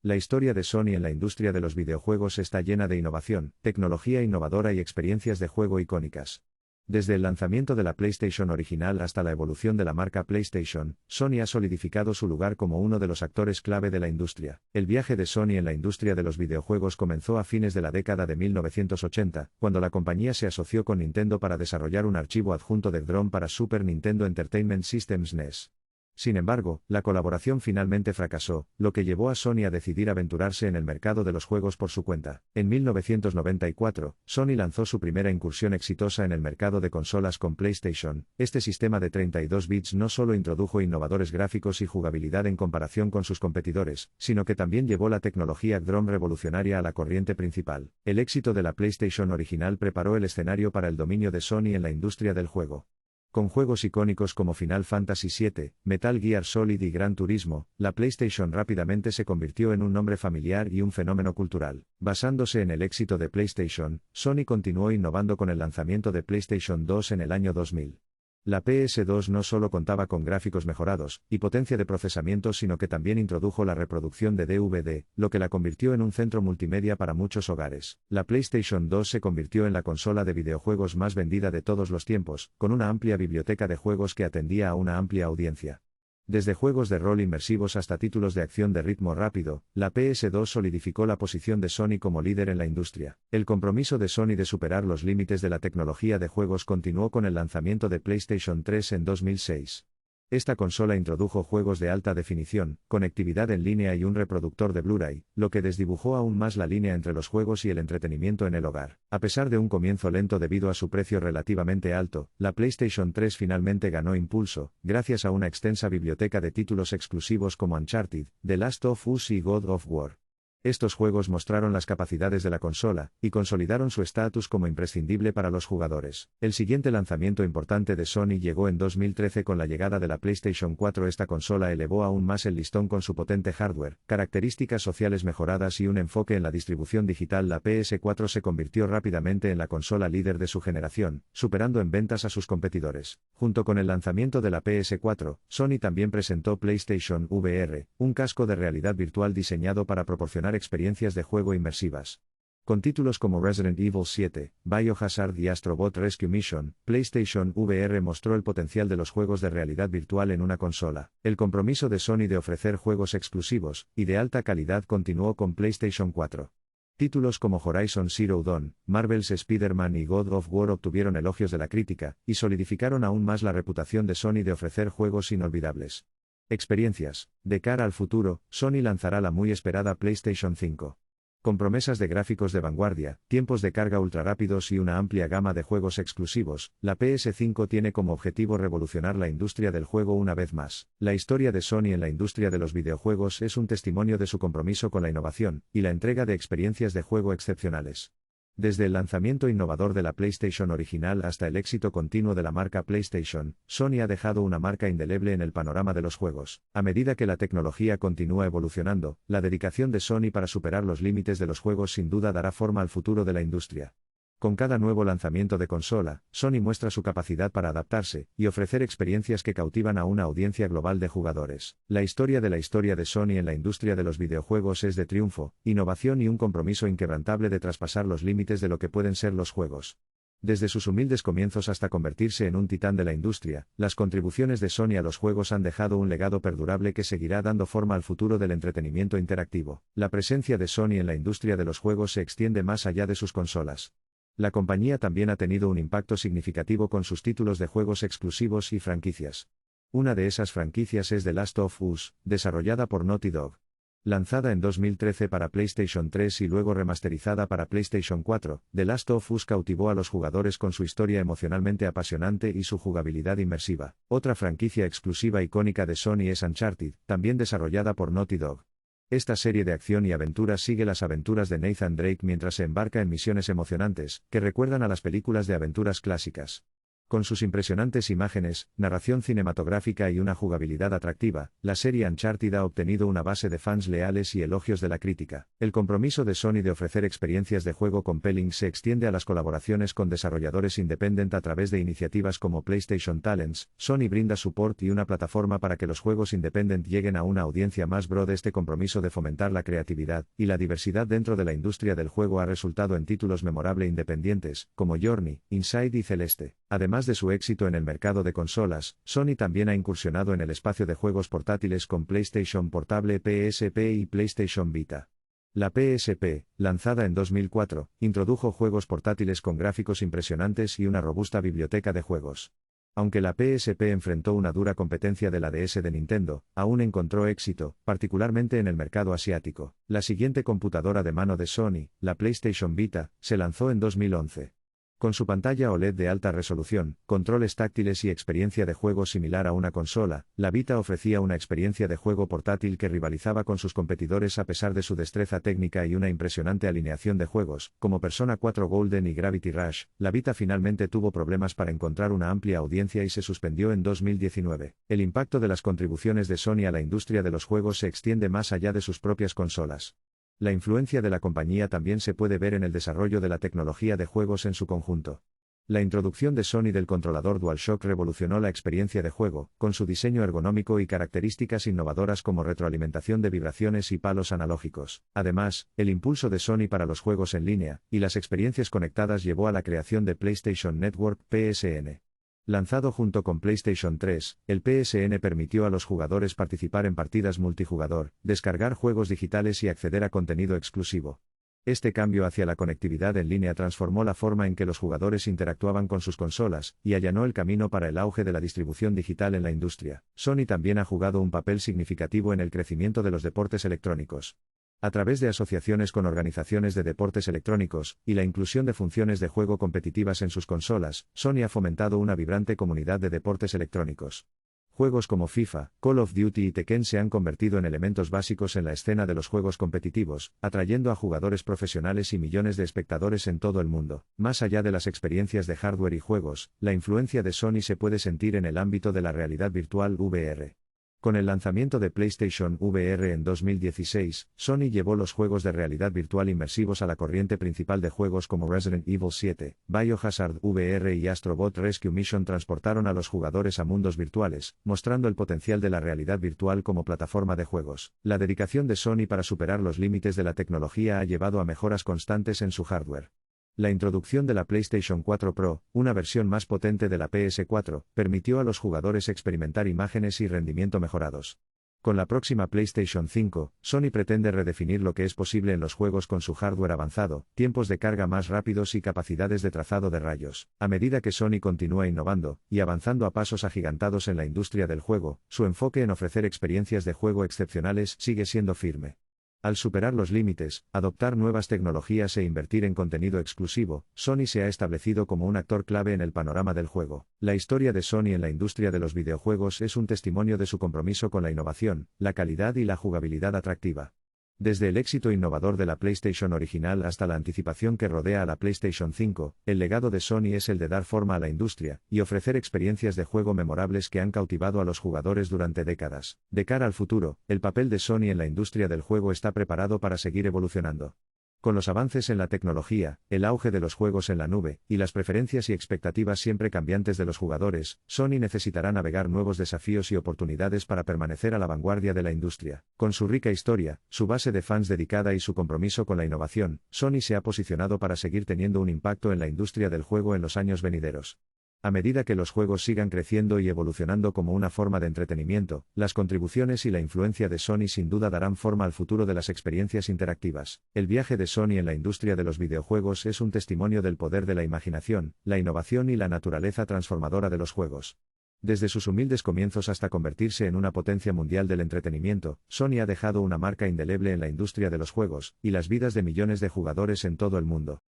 La historia de Sony en la industria de los videojuegos está llena de innovación, tecnología innovadora y experiencias de juego icónicas. Desde el lanzamiento de la PlayStation original hasta la evolución de la marca PlayStation, Sony ha solidificado su lugar como uno de los actores clave de la industria. El viaje de Sony en la industria de los videojuegos comenzó a fines de la década de 1980, cuando la compañía se asoció con Nintendo para desarrollar un archivo adjunto de DROM para Super Nintendo Entertainment Systems NES. Sin embargo, la colaboración finalmente fracasó, lo que llevó a Sony a decidir aventurarse en el mercado de los juegos por su cuenta. En 1994, Sony lanzó su primera incursión exitosa en el mercado de consolas con PlayStation. Este sistema de 32 bits no solo introdujo innovadores gráficos y jugabilidad en comparación con sus competidores, sino que también llevó la tecnología DROM revolucionaria a la corriente principal. El éxito de la PlayStation original preparó el escenario para el dominio de Sony en la industria del juego. Con juegos icónicos como Final Fantasy VII, Metal Gear Solid y Gran Turismo, la PlayStation rápidamente se convirtió en un nombre familiar y un fenómeno cultural. Basándose en el éxito de PlayStation, Sony continuó innovando con el lanzamiento de PlayStation 2 en el año 2000. La PS2 no solo contaba con gráficos mejorados y potencia de procesamiento, sino que también introdujo la reproducción de DVD, lo que la convirtió en un centro multimedia para muchos hogares. La PlayStation 2 se convirtió en la consola de videojuegos más vendida de todos los tiempos, con una amplia biblioteca de juegos que atendía a una amplia audiencia. Desde juegos de rol inmersivos hasta títulos de acción de ritmo rápido, la PS2 solidificó la posición de Sony como líder en la industria. El compromiso de Sony de superar los límites de la tecnología de juegos continuó con el lanzamiento de PlayStation 3 en 2006. Esta consola introdujo juegos de alta definición, conectividad en línea y un reproductor de Blu-ray, lo que desdibujó aún más la línea entre los juegos y el entretenimiento en el hogar. A pesar de un comienzo lento debido a su precio relativamente alto, la PlayStation 3 finalmente ganó impulso, gracias a una extensa biblioteca de títulos exclusivos como Uncharted, The Last of Us y God of War. Estos juegos mostraron las capacidades de la consola, y consolidaron su estatus como imprescindible para los jugadores. El siguiente lanzamiento importante de Sony llegó en 2013 con la llegada de la PlayStation 4. Esta consola elevó aún más el listón con su potente hardware, características sociales mejoradas y un enfoque en la distribución digital. La PS4 se convirtió rápidamente en la consola líder de su generación, superando en ventas a sus competidores. Junto con el lanzamiento de la PS4, Sony también presentó PlayStation VR, un casco de realidad virtual diseñado para proporcionar experiencias de juego inmersivas. Con títulos como Resident Evil 7, Biohazard y Astro Bot Rescue Mission, PlayStation VR mostró el potencial de los juegos de realidad virtual en una consola. El compromiso de Sony de ofrecer juegos exclusivos y de alta calidad continuó con PlayStation 4. Títulos como Horizon Zero Dawn, Marvel's Spider-Man y God of War obtuvieron elogios de la crítica, y solidificaron aún más la reputación de Sony de ofrecer juegos inolvidables. Experiencias. De cara al futuro, Sony lanzará la muy esperada PlayStation 5. Con promesas de gráficos de vanguardia, tiempos de carga ultrarrápidos y una amplia gama de juegos exclusivos, la PS5 tiene como objetivo revolucionar la industria del juego una vez más. La historia de Sony en la industria de los videojuegos es un testimonio de su compromiso con la innovación y la entrega de experiencias de juego excepcionales. Desde el lanzamiento innovador de la PlayStation original hasta el éxito continuo de la marca PlayStation, Sony ha dejado una marca indeleble en el panorama de los juegos. A medida que la tecnología continúa evolucionando, la dedicación de Sony para superar los límites de los juegos sin duda dará forma al futuro de la industria. Con cada nuevo lanzamiento de consola, Sony muestra su capacidad para adaptarse y ofrecer experiencias que cautivan a una audiencia global de jugadores. La historia de Sony en la industria de los videojuegos es de triunfo, innovación y un compromiso inquebrantable de traspasar los límites de lo que pueden ser los juegos. Desde sus humildes comienzos hasta convertirse en un titán de la industria, las contribuciones de Sony a los juegos han dejado un legado perdurable que seguirá dando forma al futuro del entretenimiento interactivo. La presencia de Sony en la industria de los juegos se extiende más allá de sus consolas. La compañía también ha tenido un impacto significativo con sus títulos de juegos exclusivos y franquicias. Una de esas franquicias es The Last of Us, desarrollada por Naughty Dog. Lanzada en 2013 para PlayStation 3 y luego remasterizada para PlayStation 4, The Last of Us cautivó a los jugadores con su historia emocionalmente apasionante y su jugabilidad inmersiva. Otra franquicia exclusiva icónica de Sony es Uncharted, también desarrollada por Naughty Dog. Esta serie de acción y aventuras sigue las aventuras de Nathan Drake mientras se embarca en misiones emocionantes, que recuerdan a las películas de aventuras clásicas. Con sus impresionantes imágenes, narración cinematográfica y una jugabilidad atractiva, la serie Uncharted ha obtenido una base de fans leales y elogios de la crítica. El compromiso de Sony de ofrecer experiencias de juego compelling se extiende a las colaboraciones con desarrolladores independientes a través de iniciativas como PlayStation Talents. Sony brinda support y una plataforma para que los juegos independientes lleguen a una audiencia más broad. Este compromiso de fomentar la creatividad y la diversidad dentro de la industria del juego ha resultado en títulos memorables independientes, como Journey, Inside y Celeste. Además de su éxito en el mercado de consolas, Sony también ha incursionado en el espacio de juegos portátiles con PlayStation Portable PSP y PlayStation Vita. La PSP, lanzada en 2004, introdujo juegos portátiles con gráficos impresionantes y una robusta biblioteca de juegos. Aunque la PSP enfrentó una dura competencia de la DS de Nintendo, aún encontró éxito, particularmente en el mercado asiático. La siguiente computadora de mano de Sony, la PlayStation Vita, se lanzó en 2011. Con su pantalla OLED de alta resolución, controles táctiles y experiencia de juego similar a una consola, la Vita ofrecía una experiencia de juego portátil que rivalizaba con sus competidores a pesar de su destreza técnica y una impresionante alineación de juegos, como Persona 4 Golden y Gravity Rush. La Vita finalmente tuvo problemas para encontrar una amplia audiencia y se suspendió en 2019. El impacto de las contribuciones de Sony a la industria de los juegos se extiende más allá de sus propias consolas. La influencia de la compañía también se puede ver en el desarrollo de la tecnología de juegos en su conjunto. La introducción de Sony del controlador DualShock revolucionó la experiencia de juego, con su diseño ergonómico y características innovadoras como retroalimentación de vibraciones y palos analógicos. Además, el impulso de Sony para los juegos en línea y las experiencias conectadas llevó a la creación de PlayStation Network (PSN). Lanzado junto con PlayStation 3, el PSN permitió a los jugadores participar en partidas multijugador, descargar juegos digitales y acceder a contenido exclusivo. Este cambio hacia la conectividad en línea transformó la forma en que los jugadores interactuaban con sus consolas, y allanó el camino para el auge de la distribución digital en la industria. Sony también ha jugado un papel significativo en el crecimiento de los deportes electrónicos. A través de asociaciones con organizaciones de deportes electrónicos, y la inclusión de funciones de juego competitivas en sus consolas, Sony ha fomentado una vibrante comunidad de deportes electrónicos. Juegos como FIFA, Call of Duty y Tekken se han convertido en elementos básicos en la escena de los juegos competitivos, atrayendo a jugadores profesionales y millones de espectadores en todo el mundo. Más allá de las experiencias de hardware y juegos, la influencia de Sony se puede sentir en el ámbito de la realidad virtual VR. Con el lanzamiento de PlayStation VR en 2016, Sony llevó los juegos de realidad virtual inmersivos a la corriente principal de juegos como Resident Evil 7, Biohazard VR y Astro Bot Rescue Mission transportaron a los jugadores a mundos virtuales, mostrando el potencial de la realidad virtual como plataforma de juegos. La dedicación de Sony para superar los límites de la tecnología ha llevado a mejoras constantes en su hardware. La introducción de la PlayStation 4 Pro, una versión más potente de la PS4, permitió a los jugadores experimentar imágenes y rendimiento mejorados. Con la próxima PlayStation 5, Sony pretende redefinir lo que es posible en los juegos con su hardware avanzado, tiempos de carga más rápidos y capacidades de trazado de rayos. A medida que Sony continúa innovando y avanzando a pasos agigantados en la industria del juego, su enfoque en ofrecer experiencias de juego excepcionales sigue siendo firme. Al superar los límites, adoptar nuevas tecnologías e invertir en contenido exclusivo, Sony se ha establecido como un actor clave en el panorama del juego. La historia de Sony en la industria de los videojuegos es un testimonio de su compromiso con la innovación, la calidad y la jugabilidad atractiva. Desde el éxito innovador de la PlayStation original hasta la anticipación que rodea a la PlayStation 5, el legado de Sony es el de dar forma a la industria y ofrecer experiencias de juego memorables que han cautivado a los jugadores durante décadas. De cara al futuro, el papel de Sony en la industria del juego está preparado para seguir evolucionando. Con los avances en la tecnología, el auge de los juegos en la nube, y las preferencias y expectativas siempre cambiantes de los jugadores, Sony necesitará navegar nuevos desafíos y oportunidades para permanecer a la vanguardia de la industria. Con su rica historia, su base de fans dedicada y su compromiso con la innovación, Sony se ha posicionado para seguir teniendo un impacto en la industria del juego en los años venideros. A medida que los juegos sigan creciendo y evolucionando como una forma de entretenimiento, las contribuciones y la influencia de Sony sin duda darán forma al futuro de las experiencias interactivas. El viaje de Sony en la industria de los videojuegos es un testimonio del poder de la imaginación, la innovación y la naturaleza transformadora de los juegos. Desde sus humildes comienzos hasta convertirse en una potencia mundial del entretenimiento, Sony ha dejado una marca indeleble en la industria de los juegos y las vidas de millones de jugadores en todo el mundo.